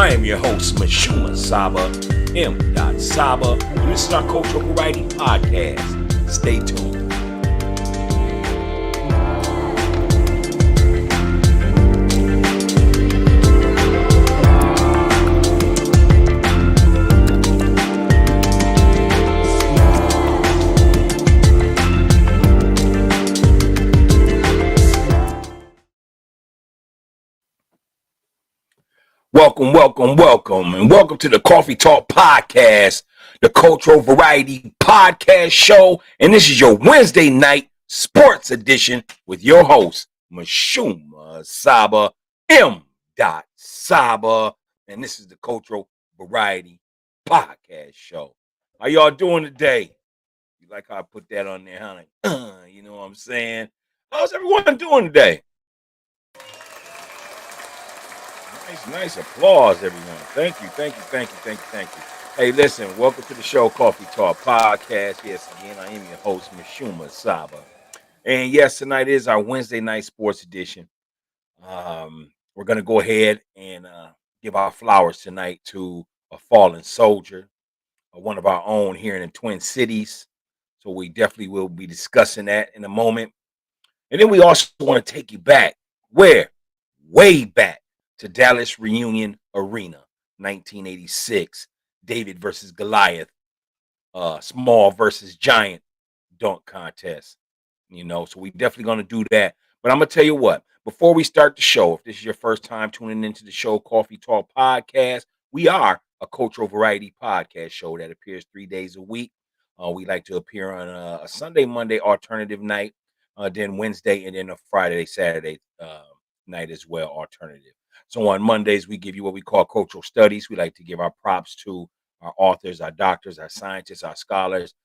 I am your host, MISHUMA SABA, M.SABA, and this is our Cultural Variety Podcast. Stay tuned. Welcome, and welcome to the Coffee Talk Podcast, the Cultural Variety Podcast Show. And this is your Wednesday night sports edition with your host, MISHUMA SABA, M.SABA. And this is the Cultural Variety Podcast Show. How y'all doing today? You like how I put that on there, huh? Like, you know what I'm saying? How's everyone doing today? Nice applause, everyone. Thank you. Hey, listen, welcome to the show, Coffee Talk Podcast. Yes, again, I am your host, MISHUMA SABA. And yes, tonight is our Wednesday night sports edition. We're going to go ahead and give our flowers tonight to a fallen soldier, one of our own here in the Twin Cities. So we definitely will be discussing that in a moment. And then we also want to take you back. Where? Way back. To Dallas Reunion Arena, 1986, David versus Goliath, small versus giant dunk contest. You know, so we definitely going to do that. But I'm going to tell you what, before we start the show, if this is your first time tuning into the show, Coffee Talk Podcast, we are a cultural variety podcast show that appears 3 days a week. We like to appear on a Sunday, Monday alternative night, then Wednesday, and then a Friday, Saturday night as well, alternative. So on Mondays, we give you what we call cultural studies. We like to give our props to our authors, our doctors, our scientists, our scholars,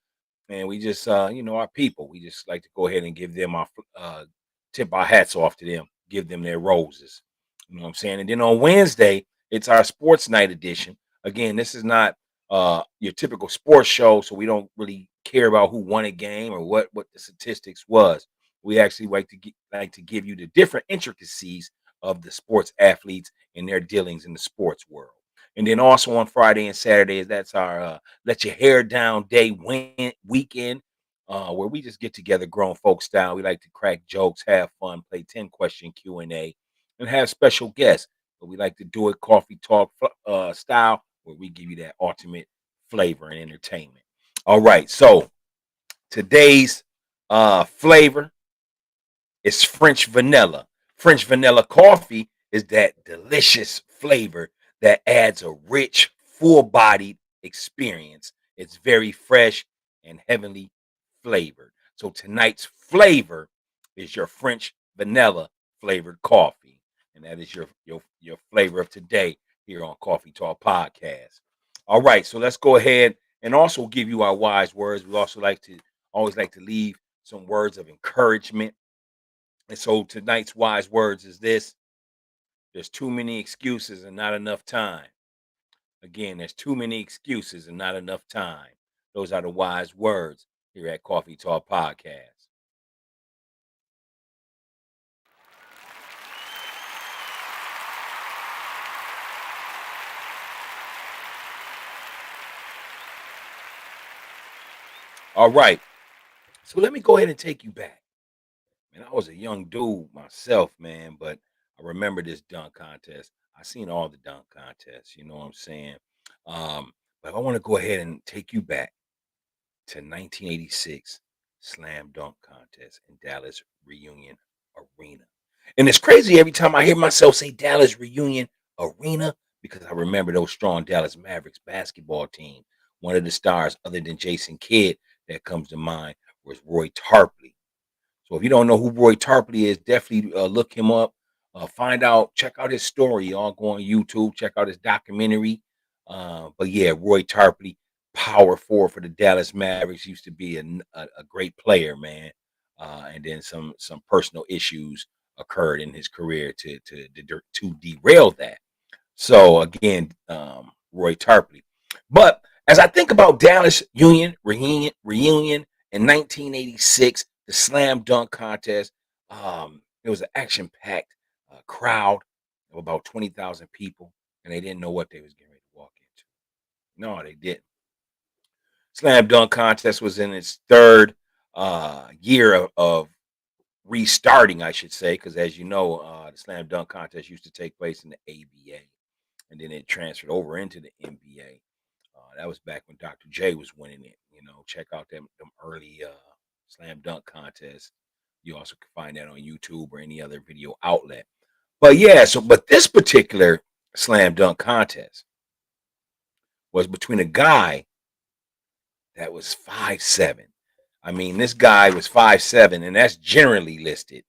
and we just, our people. We just like to go ahead and give them our, tip our hats off to them, give them their roses. You know what I'm saying? And then on Wednesday, it's our sports night edition. Again, this is not your typical sports show, so we don't really care about who won a game or what the statistics was. We actually like to give you the different intricacies of the sports athletes and their dealings in the sports world. And then also on Friday and Saturdays, that's our let your hair down day weekend, where we just get together grown folk style. We like to crack jokes, have fun, play 10-question Q&A, and have special guests. But we like to do it coffee talk style, where we give you that ultimate flavor and entertainment. All right, so today's flavor is French vanilla. French vanilla coffee is that delicious flavor that adds a rich, full-bodied experience. It's very fresh and heavenly flavored. So tonight's flavor is your French vanilla flavored coffee. And that is your flavor of today here on Coffee Talk Podcast. All right, so let's go ahead and also give you our wise words. We also always like to leave some words of encouragement. And so tonight's wise words is this: there's too many excuses and not enough time. Again, there's too many excuses and not enough time. Those are the wise words here at Coffee Talk Podcast. All right. So let me go ahead and take you back. Man, I was a young dude myself, man, but I remember this dunk contest. I seen all the dunk contests, you know what I'm saying? But I want to go ahead and take you back to 1986 slam dunk contest in Dallas Reunion Arena. And it's crazy every time I hear myself say Dallas Reunion Arena, because I remember those strong Dallas Mavericks basketball team. One of the stars, other than Jason Kidd, that comes to mind was Roy Tarpley. So if you don't know who Roy Tarpley is, definitely look him up. Find out, check out his story. Y'all go on YouTube, check out his documentary. But yeah, Roy Tarpley, power forward for the Dallas Mavericks, used to be a great player, man. And then some personal issues occurred in his career to derail that. So again, Roy Tarpley. But as I think about Dallas reunion in 1986, the slam dunk contest, it was an action-packed crowd of about 20,000 people and they didn't know what they was getting ready to walk into. No, they didn't. Slam dunk contest was in its third year of restarting, I should say, because as you know, the slam dunk contest used to take place in the ABA, and then it transferred over into the NBA. That was back when Dr. J was winning it. Check out them early slam dunk contests. You also can find that on YouTube or any other video outlet. But yeah, but this particular slam dunk contest was between a guy that was 5'7". I mean, this guy was 5'7", and that's generally listed.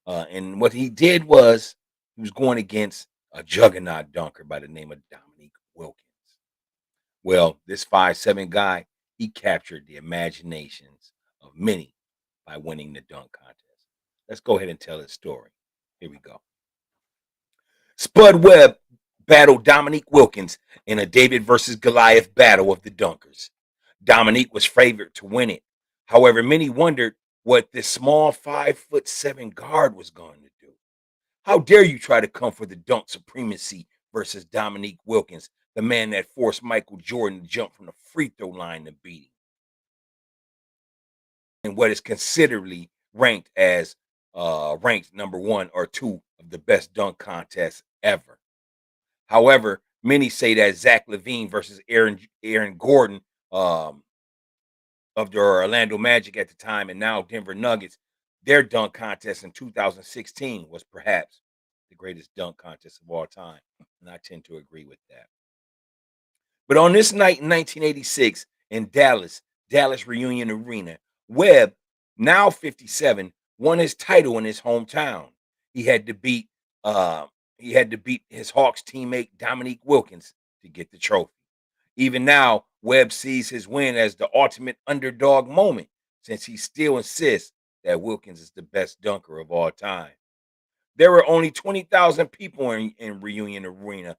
And what he did was he was going against a juggernaut dunker by the name of Dominique Wilkins. Well, this 5'7" guy, he captured the imaginations of many by winning the dunk contest. Let's go ahead and tell his story. Here we go. Spud Webb battled Dominique Wilkins in a David versus Goliath battle of the dunkers. Dominique was favored to win it. However, many wondered what this small 5'7" guard was going to do. How dare you try to come for the dunk supremacy versus Dominique Wilkins, the man that forced Michael Jordan to jump from the free throw line to beat him, and what is considerably ranked as ranked number 1 or 2 of the best dunk contests ever. However, many say that Zach LaVine versus Aaron Gordon of the Orlando Magic at the time and now Denver Nuggets, their dunk contest in 2016 was perhaps the greatest dunk contest of all time. And I tend to agree with that. But on this night in 1986 in Dallas Reunion Arena, Webb, now 57, won his title in his hometown. He had to beat his Hawks teammate Dominique Wilkins to get the trophy. Even now, Webb sees his win as the ultimate underdog moment, since he still insists that Wilkins is the best dunker of all time. There were only 20,000 people in Reunion Arena,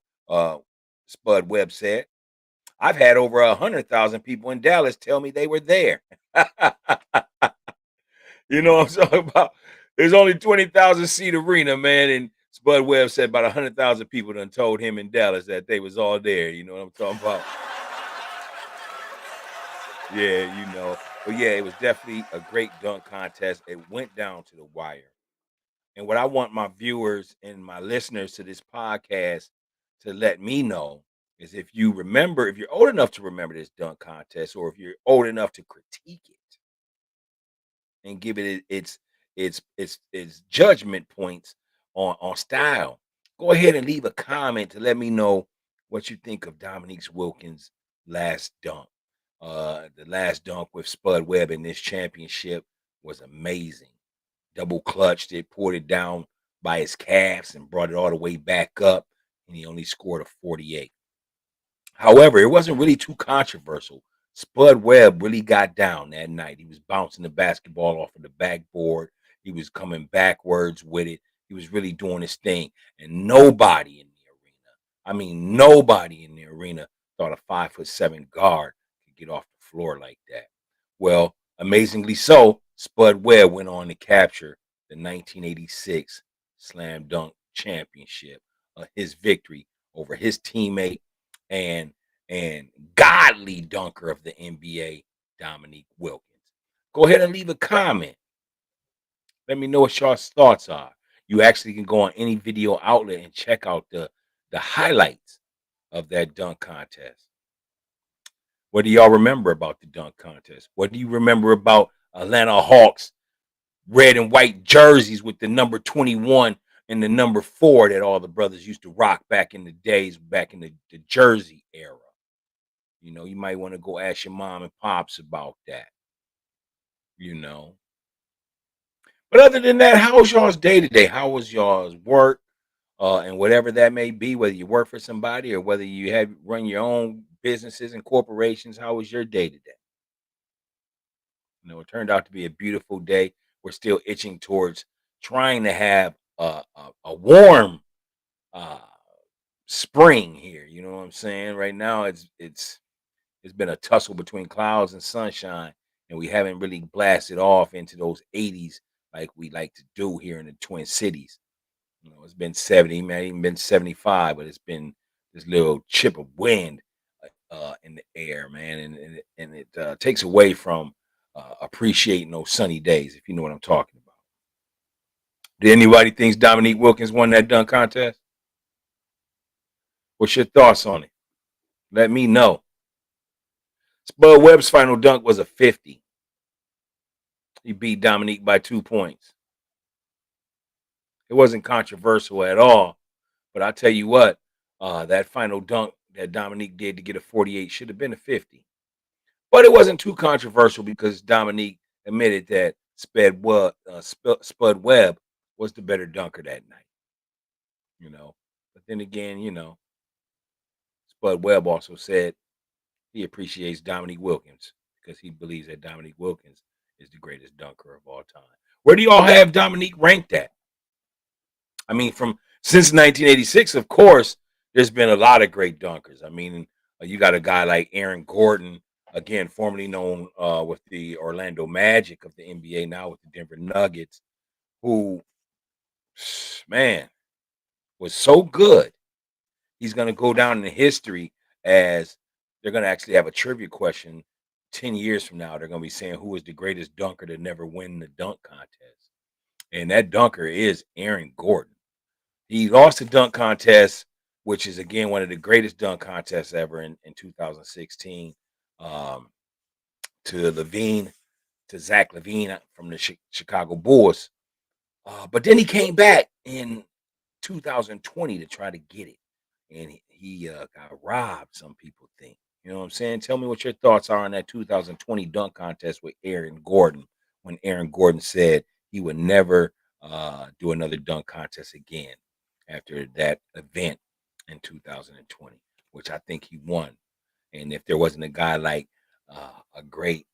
Spud Webb said. I've had over 100,000 people in Dallas tell me they were there. You know what I'm talking about? There's only 20,000 seat arena, man, and Spud Webb said about 100,000 people done told him in Dallas that they was all there. You know what I'm talking about? Yeah. But yeah, it was definitely a great dunk contest. It went down to the wire. And what I want my viewers and my listeners to this podcast to let me know is if you remember, if you're old enough to remember this dunk contest, or if you're old enough to critique it and give it its judgment points on style, go ahead and leave a comment to let me know what you think of Dominique Wilkins' last dunk. The last dunk with Spud Webb in this championship was amazing. Double clutched it, poured it down by his calves and brought it all the way back up, and he only scored a 48. However, it wasn't really too controversial. Spud Webb really got down that night. He was bouncing the basketball off of the backboard. He was coming backwards with it. He was really doing his thing. And nobody in the arena, I mean, nobody in the arena thought a 5'7" guard could get off the floor like that. Well, amazingly so, Spud Webb went on to capture the 1986 Slam Dunk Championship, his victory over his teammate and godly dunker of the NBA, Dominique Wilkins. Go ahead and leave a comment. Let me know what y'all's thoughts are. You actually can go on any video outlet and check out the highlights of that dunk contest. What do y'all remember about the dunk contest? What do you remember about Atlanta Hawks red and white jerseys with the number 21 and the number 4 that all the brothers used to rock back in the days, back in the jersey era? You might want to go ask your mom and pops about that. But other than that, how was y'all's day to day? How was y'all's work? And whatever that may be, whether you work for somebody or whether you have run your own businesses and corporations, how was your day to day? It turned out to be a beautiful day. We're still itching towards trying to have a warm spring here. You know what I'm saying? Right now, it's been a tussle between clouds and sunshine, and we haven't really blasted off into those 80s like we like to do here in the Twin Cities. It's been 70, man, even been 75, but it's been this little chip of wind in the air, man, and it takes away from appreciating those sunny days, if you know what I'm talking about. Did anybody thinks Dominique Wilkins won that dunk contest? What's your thoughts on it? Let me know. Spud Webb's final dunk was a 50. He beat Dominique by 2 points. It wasn't controversial at all, but I tell you what, that final dunk that Dominique did to get a 48 should have been a 50. But it wasn't too controversial because Dominique admitted that Spud Webb was the better dunker that night. But then again, Spud Webb also said he appreciates Dominique Wilkins because he believes that Dominique Wilkins is the greatest dunker of all time. Where do y'all have Dominique ranked at? I mean, since 1986, of course, there's been a lot of great dunkers. I mean, you got a guy like Aaron Gordon, again, formerly known with the Orlando Magic of the NBA, now with the Denver Nuggets, who, man, was so good. He's going to go down in history as they're going to actually have a trivia question 10 years from now. They're going to be saying who is the greatest dunker to never win the dunk contest. And that dunker is Aaron Gordon. He lost the dunk contest, which is, again, one of the greatest dunk contests ever in 2016 to Zach LaVine from the Chicago Bulls. But then he came back in 2020 to try to get it. And he got robbed, some people think. You know what I'm saying? Tell me what your thoughts are on that 2020 dunk contest with Aaron Gordon, when Aaron Gordon said he would never do another dunk contest again after that event in 2020, which I think he won. And if there wasn't a guy like a great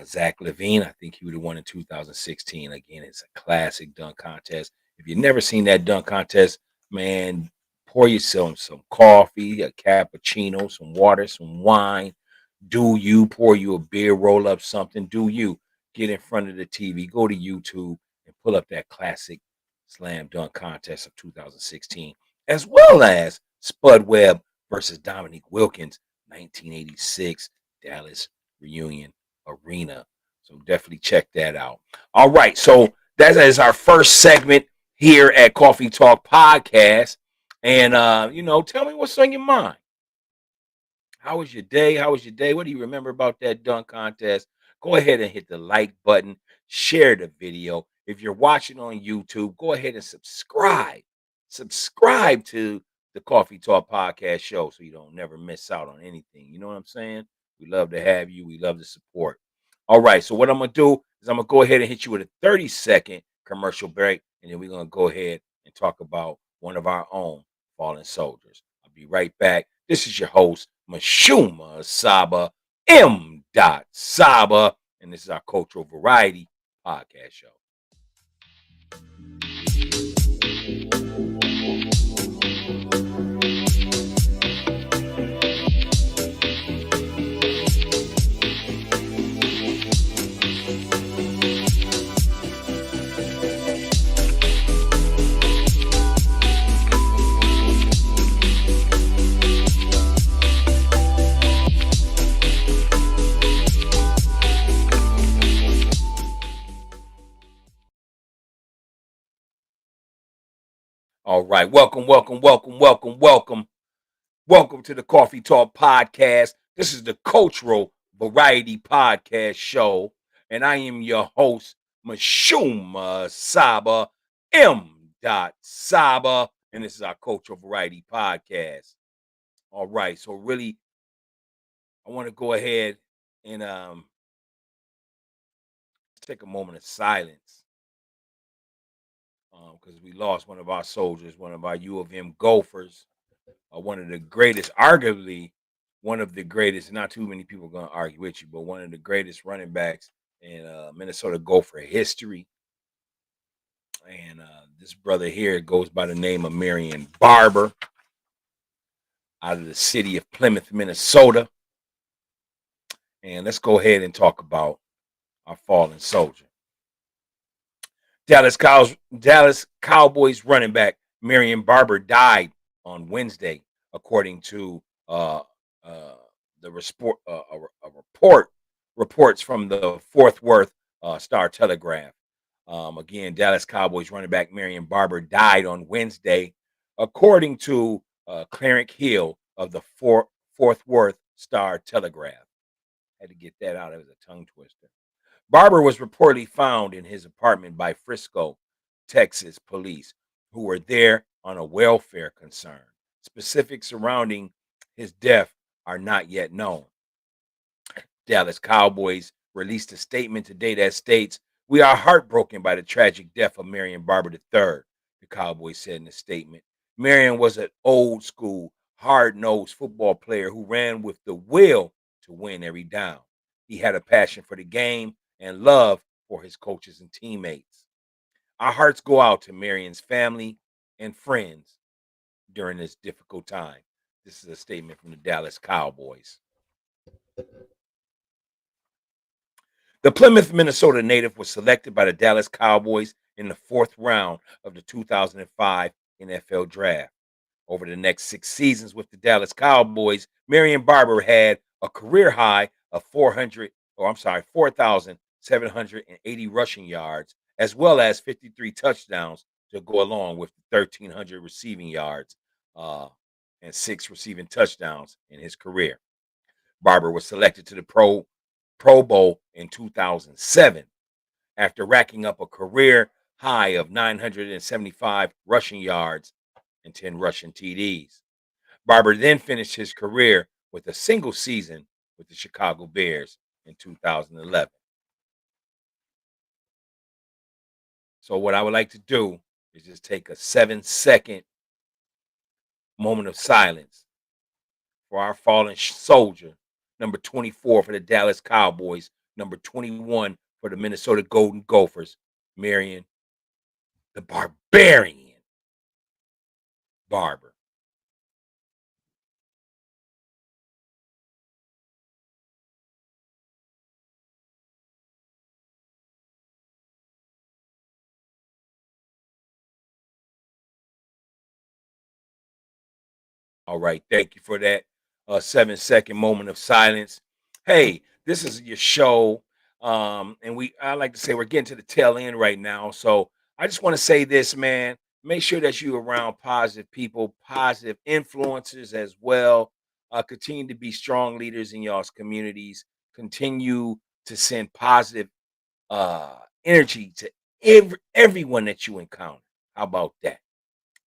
Zach LaVine, I think he would have won in 2016. Again, it's a classic dunk contest. If you've never seen that dunk contest, man, pour yourself some coffee, a cappuccino, some water, some wine. Pour you a beer, roll up something. Get in front of the TV, go to YouTube and pull up that classic slam dunk contest of 2016, as well as Spud Webb versus Dominique Wilkins, 1986 Dallas Reunion Arena. So definitely check that out. All right, so that is our first segment here at Coffee Talk Podcast. And tell me what's on your mind. How was your day? What do you remember about that dunk contest? Go ahead and hit the like button, share the video. If you're watching on YouTube, go ahead and subscribe. Subscribe to the Coffee Talk Podcast show so you don't never miss out on anything. You know what I'm saying? We love to have you. We love the support. All right, so what I'm going to do is I'm going to go ahead and hit you with a 30-second commercial break, and then we're going to go ahead and talk about one of our own fallen soldiers. I'll be right back. This is your host, MISHUMA SABA, M. SABA, and this is our Cultural Variety Podcast show. All right. Welcome to the Coffee Talk Podcast. This is the Cultural Variety Podcast show, and I am your host, MISHUMA SABA, M. SABA, and this is our Cultural Variety Podcast. All right. So really, I want to go ahead and take a moment of silence. Because we lost one of our soldiers, one of our U of M Gophers, one of the greatest, arguably one of the greatest. Not too many people are going to argue with you, but one of the greatest running backs in Minnesota Gopher history. And this brother here goes by the name of MARION BARBER, out of the city of Plymouth, Minnesota. And let's go ahead and talk about our fallen soldier. Dallas Cowboys running back MARION BARBER died on Wednesday according to the reports from the Fort Worth Star Telegraph. Again, Dallas Cowboys running back Marion Barber died on Wednesday, according to Clarence Hill of the Fort Worth Star Telegraph. Had to get that out. It was a tongue twister. Barber was reportedly found in his apartment by Frisco, Texas police, who were there on a welfare concern. Specifics surrounding his death are not yet known. Dallas Cowboys released a statement today that states, "We are heartbroken by the tragic death of Marion Barber III," the Cowboys said in a statement. Marion was an old school, hard nosed football player who ran with the will to win every down. He had a passion for the game and love for his coaches and teammates. Our hearts go out to Marion's family and friends during this difficult time. This is a statement from the Dallas Cowboys. The Plymouth, Minnesota native was selected by the Dallas Cowboys in the fourth round of the 2005 NFL Draft. Over the next 6 seasons with the Dallas Cowboys, Marion Barber had a career high of 4,780 rushing yards, as well as 53 touchdowns to go along with the 1,300 receiving yards and 6 receiving touchdowns in his career. Barber was selected to the Pro Bowl in 2007 after racking up a career high of 975 rushing yards and 10 rushing TDs. Barber then finished his career with a single season with the Chicago Bears in 2011. So what I would like to do is just take a 7-second moment of silence for our fallen soldier, number 24 for the Dallas Cowboys, number 21 for the Minnesota Golden Gophers, Marion the Barbarian Barber. All right, thank you for that 7-second moment of silence. Hey, this is your show, and I like to say we're getting to the tail end right now. So I just want to say this, man. Make sure that you around positive people, positive influencers as well. Continue to be strong leaders in y'all's communities. Continue to send positive energy to everyone that you encounter. How about that?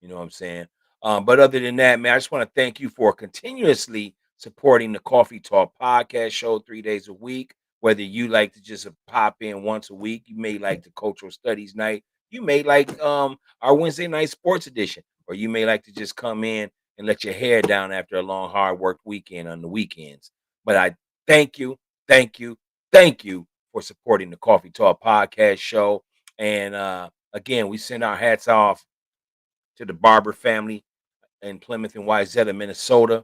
You know what I'm saying? But other than that, man, I just want to thank you for continuously supporting the Coffee Talk podcast show 3 days a week. Whether you like to just pop in once a week, you may like the cultural studies night, you may like our Wednesday night sports edition, or you may like to just come in and let your hair down after a long, hard work weekend on the weekends. But I thank you, thank you, thank you for supporting the Coffee Talk podcast show. And again, we send our hats off to the Barber family in Plymouth and Wayzata, Minnesota.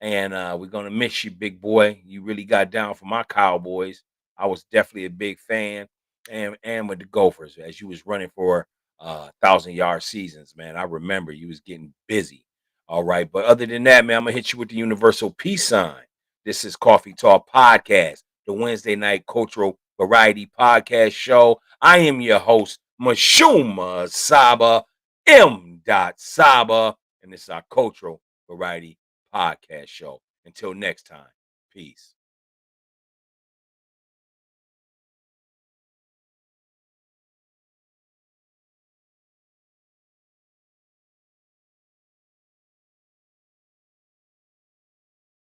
And we're gonna miss you, big boy. You really got down for my Cowboys. I was definitely a big fan, and with the Gophers as you was running for 1,000-yard seasons, man. I remember you was getting busy. All right, but other than that, man, I'm gonna hit you with the universal peace sign. This is Coffee Talk Podcast, the Wednesday night cultural variety podcast show. I am your host, MISHUMA SABA, M. Saba, and this is our cultural variety podcast show. Until next time, peace.